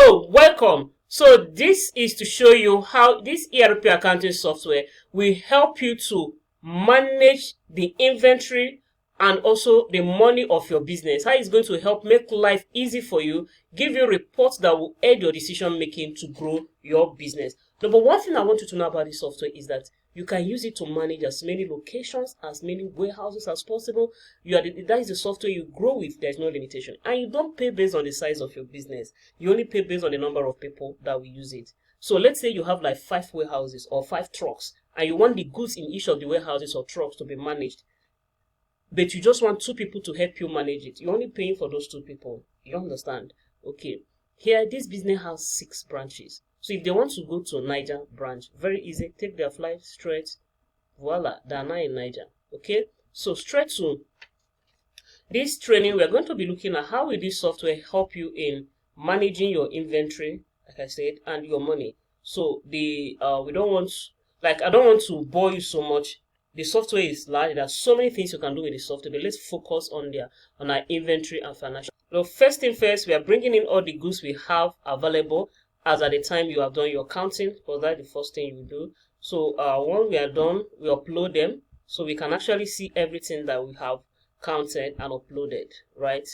So welcome. So this is to show you how this ERP accounting software will help you to manage the inventory and also the money of your business. How it's going to help make life easy for you, give you reports that will aid your decision making to grow your business. Number one thing I want you to know about this software is that you can use it to manage as many locations, as many warehouses as possible. That is the software you grow with. There's no limitation. And you don't pay based on the size of your business. You only pay based on the number of people that will use it. So let's say you have like 5 warehouses or 5 trucks, and you want the goods in each of the warehouses or trucks to be managed, but you just want 2 people to help you manage it. You're only paying for those 2 people. You understand? Okay. Here, this business has 6 branches. So if they want to go to Niger branch, very easy. Take their flight straight. Voila, they are now in Niger. Okay. So straight to this training, we're going to be looking at how will this software help you in managing your inventory, like I said, and your money. So I don't want to bore you so much. The software is large. There are so many things you can do with the software, but let's focus on our inventory and financial. So first thing first, we are bringing in all the goods we have available as at the time you have done your counting, because that's the first thing you do. So when we are done, we upload them so we can actually see everything that we have counted and uploaded, right?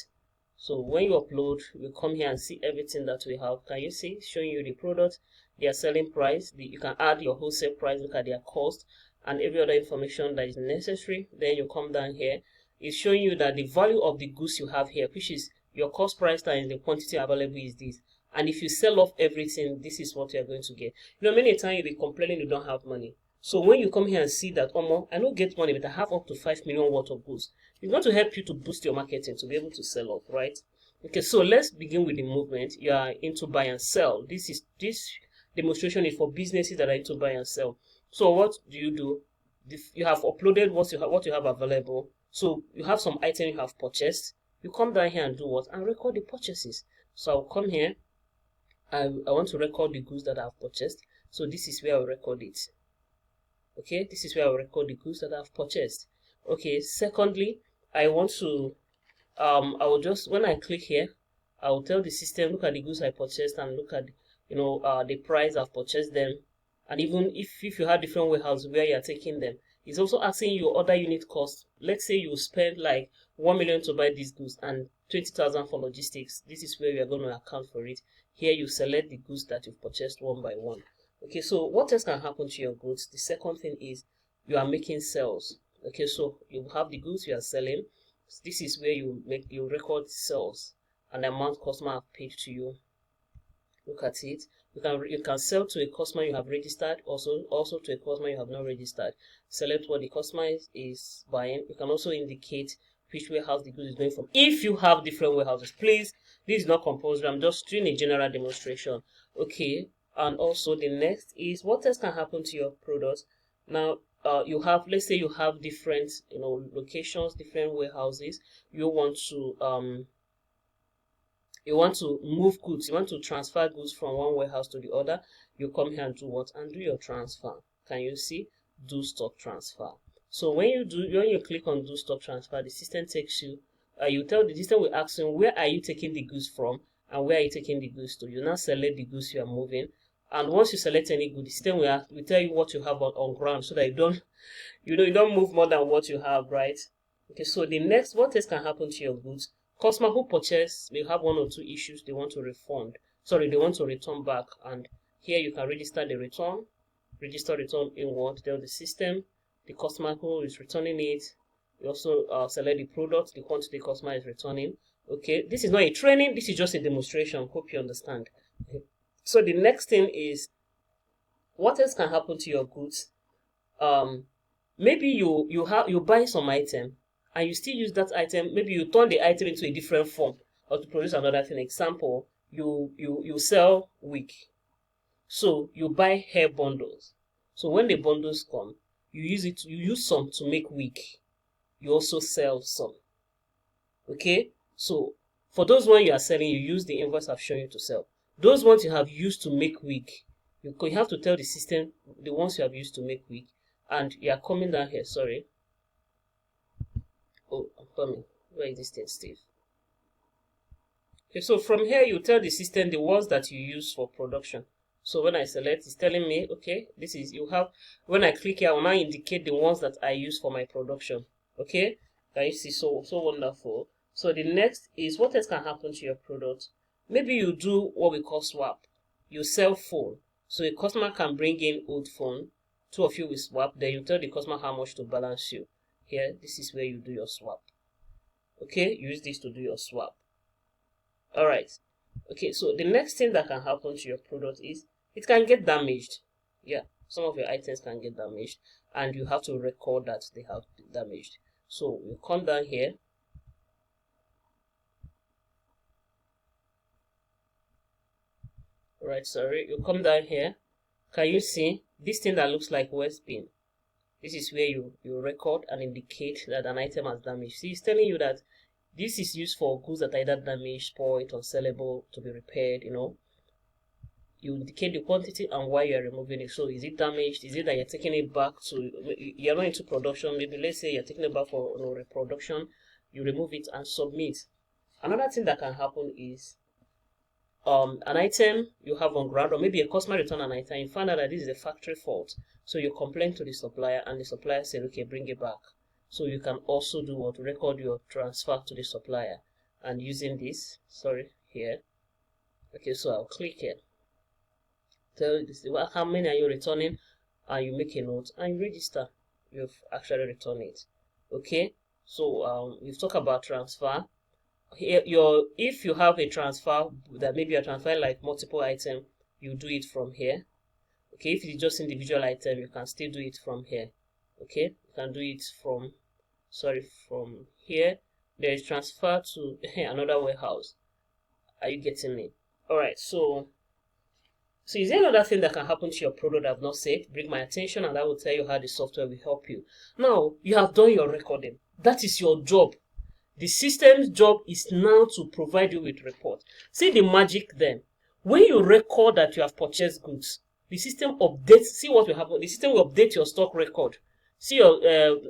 So when you upload, you come here and see everything that we have. Can you see? Showing you the product, their selling price. You can add your wholesale price, look at their cost, and every other information that is necessary. Then you come down here. It's showing you that the value of the goods you have here, which is your cost price times the quantity available, is this. And if you sell off everything, this is what you're going to get. Many times you'll be complaining you don't have money. So when you come here and see that, I don't get money, but I have up to 5 million worth of goods, it's going to help you to boost your marketing to be able to sell off, right? Okay, so let's begin with the movement. You are into buy and sell. This demonstration is for businesses that are into buy and sell. So what do? You have uploaded what you have available. So you have some item you have purchased. You come down here and do what? And record the purchases. So I'll come here. I want to record the goods that I've purchased. So this is where I'll record it. Okay, this is where I'll record the goods that I've purchased. Okay, secondly, I want to I will just, when I click here, I will tell the system, look at the goods I purchased and look at the price I've purchased them. And even if you have different warehouses where you're taking them, it's also asking you other unit costs. Let's say you spend like 1 million to buy these goods and 20,000 for logistics. This is where we are going to account for it. Here you select the goods that you've purchased one by one. Okay, so what else can happen to your goods? The second thing is you are making sales. Okay, so you have the goods you are selling. This is where you record sales and the amount customer have paid to you. Look at it. You can sell to a customer you have registered, also to a customer you have not registered. Select what the customer is buying. You can also indicate which warehouse the goods is going from. If you have different warehouses, please, this is not compulsory. I'm just doing a general demonstration. Okay, and also the next is what else can happen to your products. Now, let's say you have different locations, different warehouses. You want to move goods, you want to transfer goods from one warehouse to the other. You come here and do what? And do your transfer. Can you see? Do stock transfer. So when you click on do stock transfer, the system takes you, the system will ask you, where are you taking the goods from and where are you taking the goods to? You now select the goods you are moving. And once you select any good, the system will tell you what you have on ground, so that you don't move more than what you have, right? Okay, so the next, what else can happen to your goods? Customer who purchased may have 1 or 2 issues they want to they want to return back, and here you can register the return. Register return in what? Tell the system, the customer who is returning it. You also select the product, the quantity the customer is returning. Okay, this is not a training, this is just a demonstration. Hope you understand. Okay. So the next thing is, what else can happen to your goods? Maybe you buy some item and you still use that item. Maybe you turn the item into a different form or to produce another thing. Example, you sell wig. So you buy hair bundles. So when the bundles come, you use some to make wig. You also sell some. Okay? So for those ones you are selling, you use the invoice I've shown you to sell. Those ones you have used to make wig, you have to tell the system the ones you have used to make wig. And you are coming down here, sorry. Oh, I'm coming. Where is this thing, Steve? Okay, so from here, you tell the system the ones that you use for production. So when I select, it's telling me, okay, this is, you have, when I click here, I will now indicate the ones that I use for my production. Okay, can you see? So wonderful. So the next is, what else can happen to your product? Maybe you do what we call swap. You sell phone. So a customer can bring in old phone. Two of you will swap. Then you tell the customer how much to balance you. Here, this is where you do your swap. Okay, use this to do your swap. All right. Okay, so the next thing that can happen to your product is it can get damaged. Yeah, some of your items can get damaged, and you have to record that they have damaged. So you come down here. Right, sorry, you come down here. Can you see this thing that looks like waste bin? This is where you record and indicate that an item has damaged. See, it's telling you that this is used for goods that are either damaged, spoiled, unsellable, to be repaired, you know. You indicate the quantity and why you're removing it. So is it damaged? Is it that you're taking it back to, you're not into production, maybe let's say you're taking it back for reproduction, you remove it and submit. Another thing that can happen is an item you have on ground, or maybe a customer return an item, you find out that this is a factory fault. So you complain to the supplier and the supplier said, okay, bring it back. So you can also do what? Record your transfer to the supplier. And using this, sorry, here. Okay, so I'll click here. Tell this, how many are you returning? And you make a note and you register. You've actually returned it. Okay, so we've talked about transfer. Here, if you have a transfer that maybe you're transferring like multiple items, you do it from here. Okay, if it's just individual item, you can still do it from here. Okay, you can do it from, sorry, from here. There is transfer to another warehouse. Are you getting me? All right, so is there another thing that can happen to your product I've not said? Bring my attention and I will tell you how the software will help you. Now, you have done your recording. That is your job. The system's job is now to provide you with report. See the magic then. When you record that you have purchased goods, the system updates. See what will happen. The system will update your stock record. See your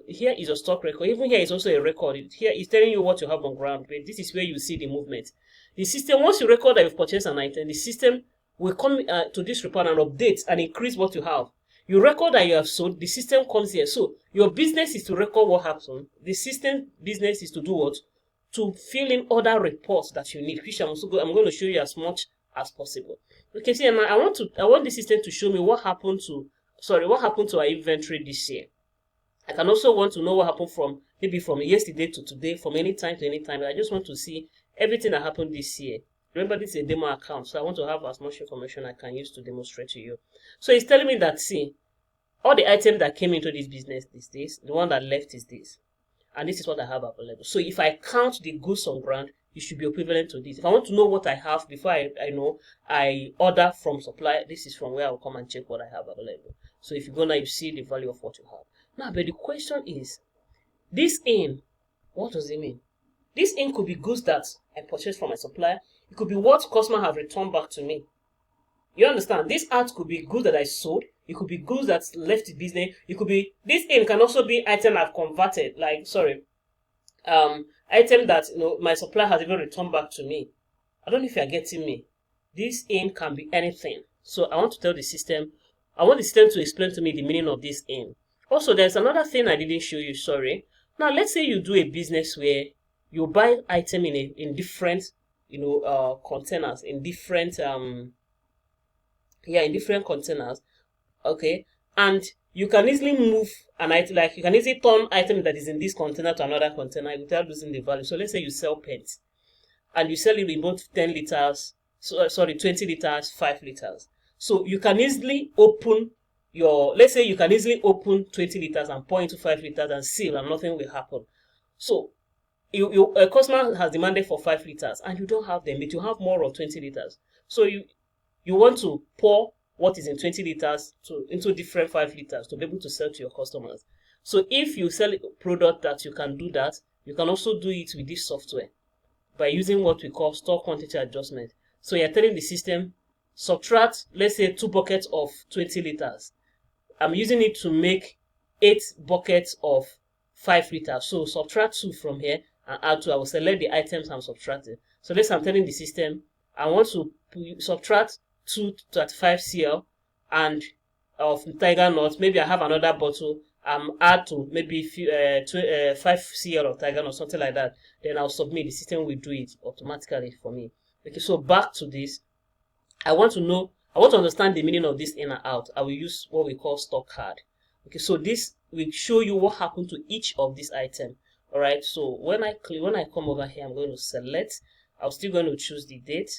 here is your stock record. Even here is also a record. Here is telling you what you have on ground. But this is where you see the movement. The system, once you record that you've purchased an item, the system will come to this report and update and increase what you have. You record that you have sold, the system comes here. So your business is to record what happened. The system business is to do what? To fill in other reports that you need, which I'm going to show you as much as possible. Okay, see, and I want the system to show me what happened to our inventory this year. I can also want to know what happened from maybe from yesterday to today, from any time to any time. I just want to see everything that happened this year. Remember, this is a demo account, so I want to have as much information I can use to demonstrate to you. So it's telling me that, see, all the items that came into this business is this, the one that left is this, and this is what I have available. So if I count the goods on ground, it should be equivalent to this. If I want to know what I have before I order from supplier, this is from where I'll come and check what I have available. So if you go now, you see the value of what you have. Now, but the question is, this in, what does it mean? This in could be goods that I purchased from my supplier. It could be what customer have returned back to me. You understand? This out could be goods that I sold. It could be goods that left the business. It could be, this in can also be item I've converted. Like, sorry, item that my supplier has even returned back to me. I don't know if you're getting me. This in can be anything. So I want to tell the system. I want the system to explain to me the meaning of this in. Also, there's another thing I didn't show you. Sorry. Now, let's say you do a business where you buy item in different containers, in different different containers. Okay, and you can easily move an item, like you can easily turn item that is in this container to another container without losing the value. So let's say you sell paints and you sell it in both 10 liters, 20 liters, 5 liters. So you can easily open let's say you can easily open 20 liters and pour into 5 liters and seal, and nothing will happen. So a customer has demanded for 5 liters and you don't have them, but you have more of 20 liters. So you want to pour what is in 20 liters into different 5 liters to be able to sell to your customers. So if you sell a product that you can do that, you can also do it with this software by using what we call stock quantity adjustment. So you're telling the system, subtract, let's say 2 buckets of 20 liters. I'm using it to make 8 buckets of 5 liters. So subtract 2 from here and add to. I will select the items I'm subtracting. So let's say I'm telling the system I want to subtract 235 cl and of tiger nut. Maybe I have another bottle. Add to maybe 5 cl of tiger nut, something like that. Then I'll submit. The system will do it automatically for me. Okay, so back to this. I want to understand the meaning of this in and out. I will use what we call stock card. Okay, so this will show you what happened to each of these items. All right, so when I come over here, I'm going to select. I'm still going to choose the date,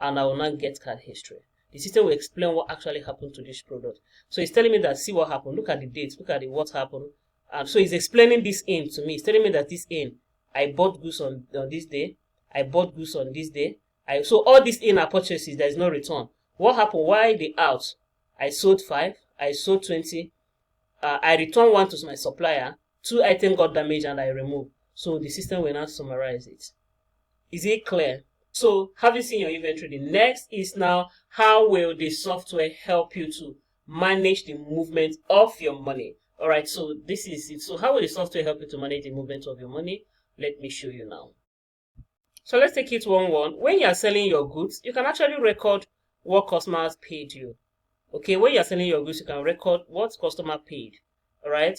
and I will now get card history. The system will explain what actually happened to this product. So it's telling me that, see what happened. Look at the date. Look at what happened. And so it's explaining this in to me. It's telling me that this in, I bought goods on this day. I bought goods on this day. So all these in are purchases. There is no return. What happened? Why the out? I sold 5. I sold 20. I returned 1 to my supplier. 2 items got damaged and I removed. So the system will now summarize it. Is it clear? So having seen your inventory, the next is now how will the software help you to manage the movement of your money? All right, so this is it. So how will the software help you to manage the movement of your money? Let me show you now. So let's take it one. When you are selling your goods, you can actually record what customers paid you. Okay, when you are selling your goods, you can record what customer paid. All right,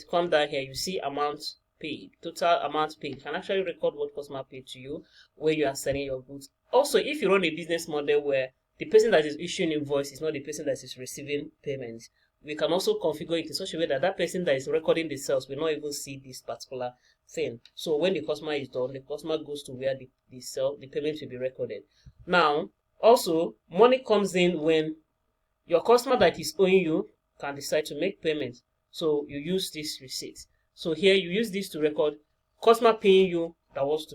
come down here. You see amount paid, total amount paid. You can actually record what customer paid to you when you are selling your goods. Also, if you run a business model where the person that is issuing invoice is not the person that is receiving payments, we can also configure it in such a way that that person that is recording the sales will not even see this particular thing. So when the customer is done, the customer goes to where the payment will be recorded. Now, also, money comes in when your customer that is owing you can decide to make payment. So you use this receipt. So here you use this to record customer paying you that wants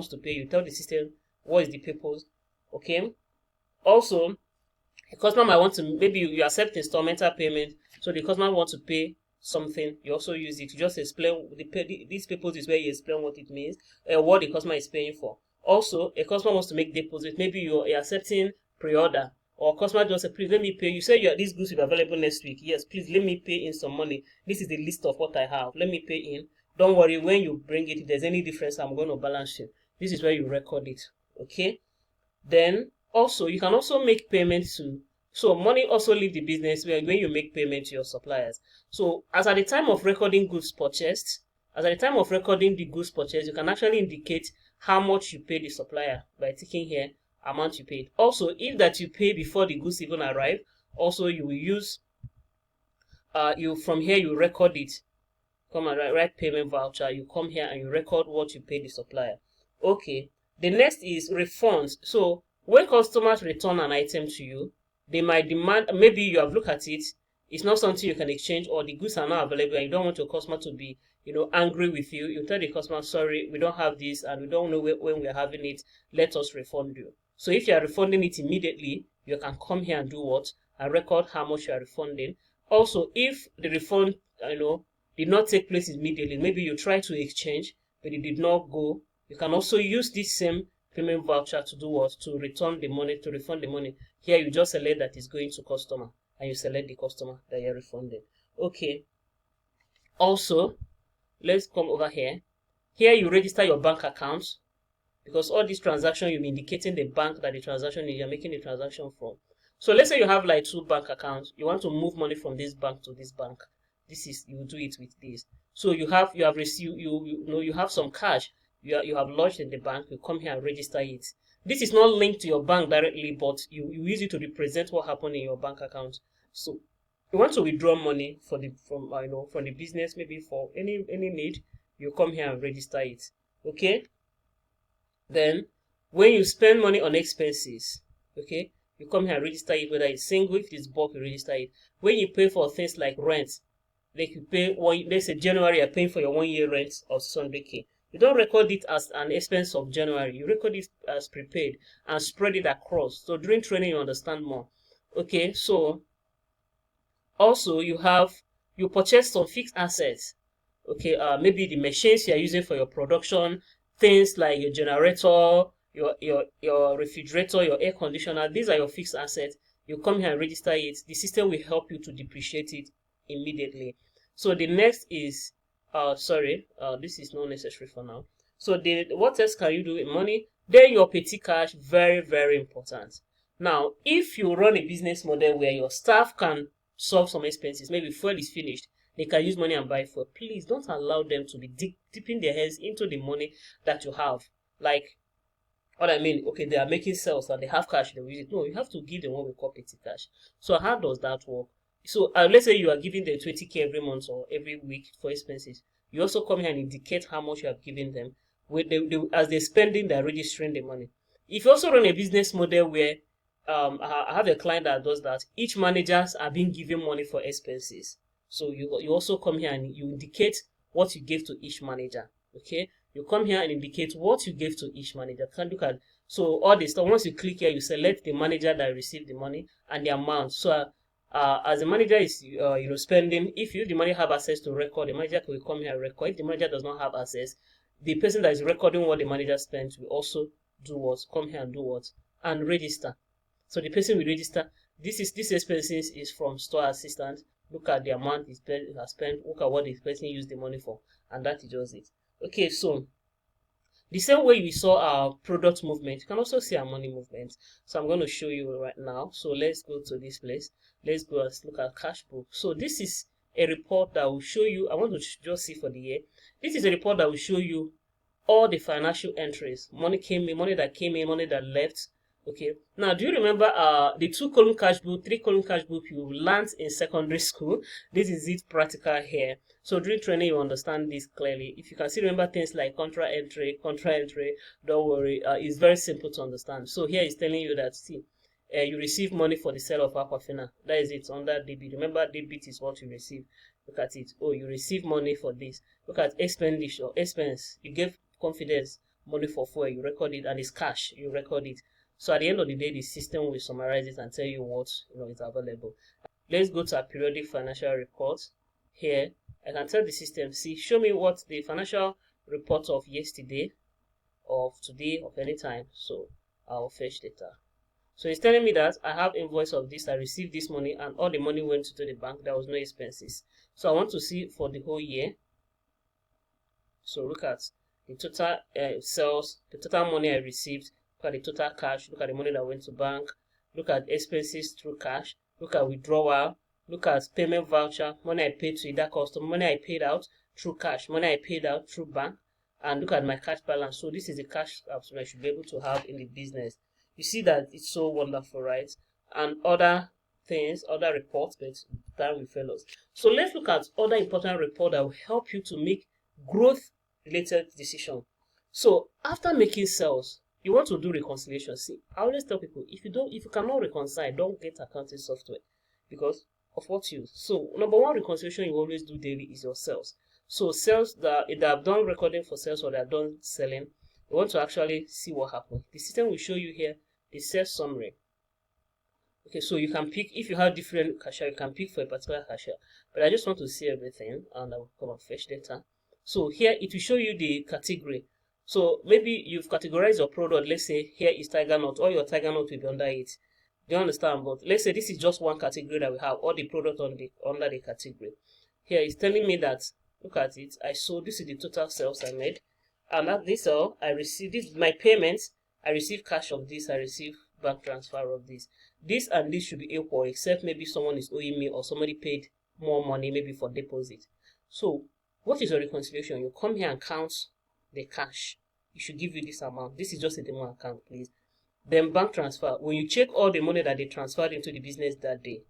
to pay you. Tell the system what is the purpose. Okay. Also, a customer might want to, maybe you accept installmental payment, so the customer wants to pay something. You also use it to just explain this purpose is where you explain what it means, what the customer is paying for. Also, a customer wants to make deposit. Maybe you're accepting pre-order, or customer just say, please let me pay. You say these goods will be available next week. Yes, please let me pay in some money. This is the list of what I have. Let me pay in. Don't worry, when you bring it, if there's any difference, I'm going to balance it. This is where you record it. Okay. Then also you can also make payments to. So money also leave the business when you make payment to your suppliers. So as at the time of recording goods purchased, you can actually indicate how much you pay the supplier by ticking here amount you paid. Also, if that you pay before the goods even arrive, also you will use from here you record it. Come and write payment voucher. You come here and you record what you paid the supplier. Okay. The next is refunds. So when customers return an item to you, they might demand, maybe you have looked at it, it's not something you can exchange, or the goods are not available and you don't want your customer to be, angry with you. You tell the customer, sorry, we don't have this and we don't know when we are having it. Let us refund you. So if you are refunding it immediately, you can come here and do what? And record how much you are refunding. Also, if the refund, did not take place immediately, maybe you try to exchange, but it did not go, you can also use this same payment voucher to do what? To refund the money. Here you just select that it's going to customer and you select the customer that you're refunding. Okay. Also, let's come over here. Here you register your bank account, because all these transactions you'll be indicating the bank that the transaction is, you're making the transaction from. So let's say you have like 2 bank accounts. You want to move money from this bank to this bank. You do it with this. So you have some cash. You have lodged in the bank. You come here and register it. This is not linked to your bank directly, but you use it to represent what happened in your bank account. So you want to withdraw money from the business, maybe for any need, you come here and register it. Okay. Then when you spend money on expenses, okay, you come here and register it, whether it's single, if it's bulk, you register it. When you pay for things like rent, like you pay let's say January, you're paying for your 1 year rent of 600K. You don't record it as an expense of January. You record it as prepaid and spread it across. So during training, you understand more. Okay, so also you purchase some fixed assets. Okay, maybe the machines you are using for your production, things like your generator, your refrigerator, your air conditioner. These are your fixed assets. You come here and register it. The system will help you to depreciate it immediately. So the next is sorry, this is not necessary for now. So what else can you do with money? Then your petty cash, very, very important. Now, if you run a business model where your staff can solve some expenses, maybe fuel is finished, they can use money and buy fuel. Please don't allow them to be dipping their heads into the money that you have. Like, what I mean, okay, they are making sales and they have cash, they will use it. No, you have to give them what we call petty cash. So how does that work? So let's say you are giving them 20K every month or every week for expenses. You also come here and indicate how much you have given them. As they're spending, they're registering the money. If you also run a business model where I have a client that does that, each managers are being given money for expenses. So you also come here and you indicate what you gave to each manager. Okay, you come here and indicate what you gave to each manager. Can look at so all this stuff. Once you click here, you select the manager that received the money and the amount. So as the manager is spending, if the manager have access to record, the manager will come here and record. If the manager does not have access, the person that is recording what the manager spent will also do what? Come here and do what? And register. So the person will register. This expenses is from store assistant. Look at the amount he has spent. Look at what the person used the money for, and that is just it. Okay, so the same way we saw our product movement, you can also see our money movement. So I'm going to show you right now. So let's go to this place. Let's go and look at cash book. So this is a report that will show you. I want to just see for the year. This is a report that will show you all the financial entries. Money came in, money that came in, money that left. Okay. Now, do you remember the 2-column cash book, 3-column cash book you learned in secondary school? This is it practical here. So during training, you understand this clearly. If you can still remember things like contra entry, don't worry. It's very simple to understand. So here it's telling you that, see, you receive money for the sale of Aquafina. That is it under debit. Remember, debit is what you receive. Look at it. Oh, you receive money for this. Look at expenditure, expense. You gave confidence money for fuel. You record it, and it's cash. You record it. So at the end of the day, the system will summarize it and tell you what is available. Let's go to our periodic financial report. Here, I can tell the system, see, show me what the financial report of yesterday, of today, of any time. So I'll fetch data. So it's telling me that I have invoice of this, I received this money, and all the money went to the bank. There was no expenses. So I want to see for the whole year. So look at the total sales, the total money I received. Look at the total cash. Look at the money that went to bank. Look at expenses through cash. Look at withdrawal. Look at payment voucher. Money I paid to either customer. Money I paid out through cash. Money I paid out through bank. And look at my cash balance. So this is the cash I should be able to have in the business. You see that it's so wonderful, right? And other things, other reports, but time will fail us. So let's look at other important reports that will help you to make growth-related decisions. So after making sales, you want to do reconciliation. See, I always tell people, if you cannot reconcile, don't get accounting software because of what use. So number one reconciliation you always do daily is your sales. So sales that have done recording for sales or they have done selling, you want to actually see what happened. The system will show you here the sales summary. Okay, so you can pick, if you have different cashier, you can pick for a particular cashier. But I just want to see everything, and I will come and fetch data. So here it will show you the category. So maybe you've categorized your product. Let's say here is Tiger Nut. All your Tiger Nut will be under it. Do you understand? But let's say this is just one category that we have, all the product under the category. Here it's telling me that, look at it, this is the total sales I made. And at this sale, I received this, my payments, I receive cash of this, I receive bank transfer of this. This and this should be equal, except maybe someone is owing me or somebody paid more money, maybe for deposit. So what is your reconciliation? You come here and count the cash. It should give you this amount. This is just a demo account, please. Then bank transfer. When you check all the money that they transferred into the business that day,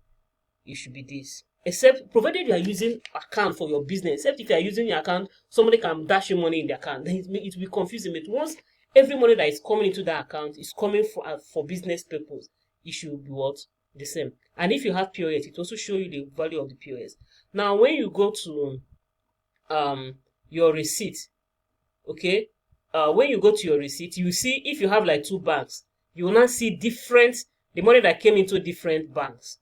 it should be this. Except provided you are using account for your business. Except if you are using your account, somebody can dash you money in the account. Then it will be confusing. But once every money that is coming into that account is coming for business purpose, it should be what? The same. And if you have POS, it also show you the value of the POS. Now when you go to your receipt, okay, when you go to your receipt, you see if you have like two banks, you will not see the money that came into different banks.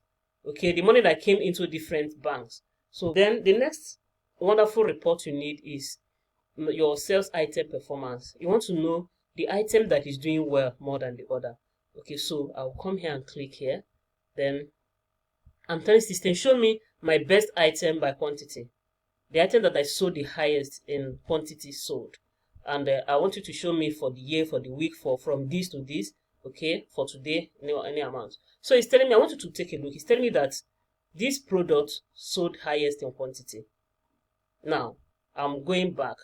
Okay, the money that came into different banks. So then the next wonderful report you need is your sales item performance. You want to know the item that is doing well more than the other. Okay, so I'll come here and click here. Then I'm telling system, show me my best item by quantity. the item that I sold the highest in quantity sold. And I want you to show me for the year, for the week, from this to this, okay, for today, any amount. So it's telling me, I want you to take a look. It's telling me that this product sold highest in quantity. Now, I'm going back.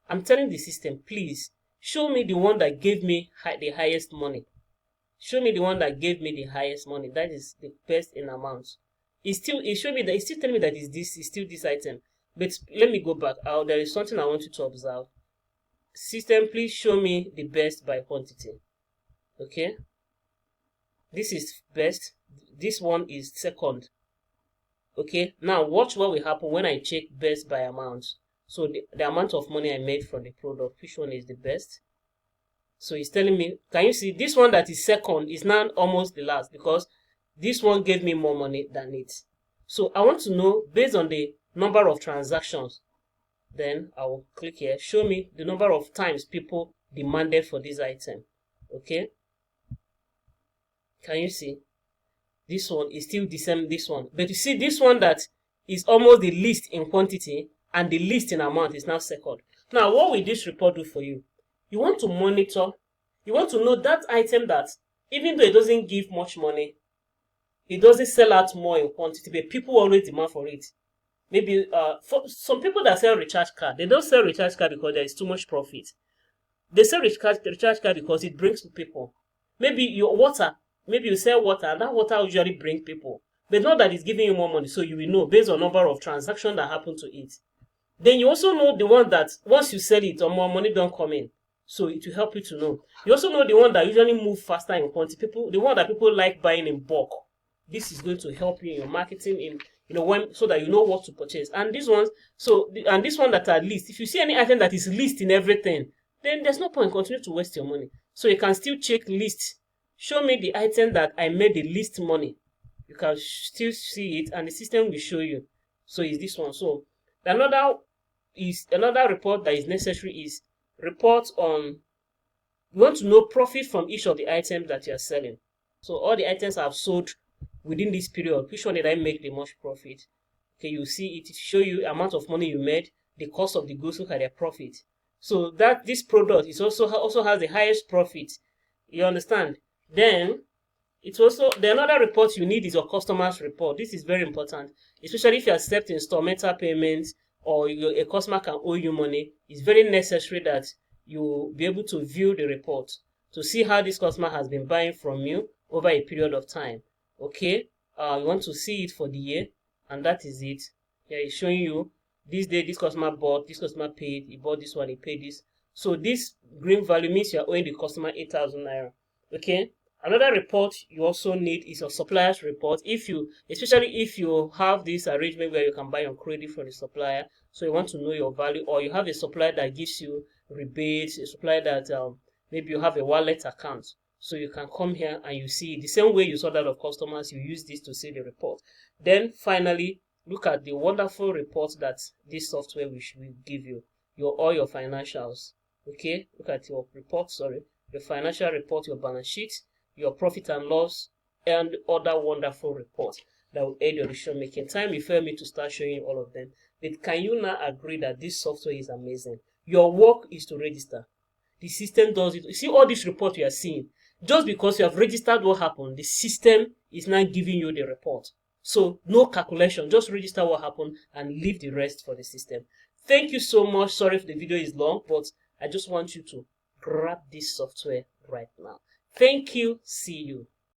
I'm telling the system, please, show me the one that gave me the highest money. Show me the one that gave me the highest money. That is the best in amount. It's still telling me that it's still this item. But let me go back. There is something I want you to observe. System, please show me the best by quantity. Okay. This is best. This one is second. Okay. Now watch what will happen when I check best by amount. So the amount of money I made from the product, which one is the best? So it's telling me, can you see this one that is second is now almost the last, because this one gave me more money than it. So I want to know, based on the number of transactions, then I will click here, show me the number of times people demanded for this item. Okay. Can you see? This one is still the same, this one. But you see this one that is almost the least in quantity and the least in amount is now second. Now, what will this report do for you? You want to monitor, you want to know that item that, even though it doesn't give much money, it doesn't sell out more in quantity, but people always demand for it. Maybe for some people that sell recharge card, they don't sell recharge card because there is too much profit. They sell recharge card because it brings people. Maybe your water, maybe you sell water, and that water usually brings people. But not that it's giving you more money, so you will know based on number of transactions that happen to it. Then you also know the one that once you sell it, or more money don't come in. So it will help you to know. You also know the one that usually move faster in quantity. The one that people like buying in bulk. This is going to help you in your marketing, so that you know what to purchase. And these ones, and this one that are least. If you see any item that is least in everything, then there's no point continue to waste your money. So you can still check list. Show me the item that I made the least money. You can still see it, and the system will show you. So it's this one. So another report that is necessary is report on, you want to know profit from each of the items that you are selling. So all the items I've sold within this period, which one did I make the most profit? Okay, you see it show you amount of money you made, the cost of the goods, look at their profit. So that this product is also has the highest profit. You understand? Then it's also the another report you need is your customers report. This is very important, especially if you accept installmental payments or a customer can owe you money. It's very necessary that you be able to view the report to see how this customer has been buying from you over a period of time. Okay, you want to see it for the year, and that is it. Yeah, it's showing you this day this customer bought, this customer paid, he bought this one, he paid this. So this green value means you are owing the customer 8,000 naira. Okay. Another report you also need is your supplier's report. Especially if you have this arrangement where you can buy on credit from the supplier, so you want to know your value, or you have a supplier that gives you rebates, a supplier that maybe you have a wallet account, so you can come here and you see the same way you saw that of customers, you use this to see the report. Then finally, look at the wonderful report that this software will give you, all your financials. Okay, look at your report, your financial report, your balance sheet, your profit and loss, and other wonderful reports that will aid your decision making. Time will fail me to start showing you all of them. But can you now agree that this software is amazing? Your work is to register. The system does it. You see all these reports you are seeing. Just because you have registered what happened, the system is now giving you the report. So no calculation, just register what happened and leave the rest for the system. Thank you so much. Sorry if the video is long, but I just want you to grab this software right now. Thank you. See you.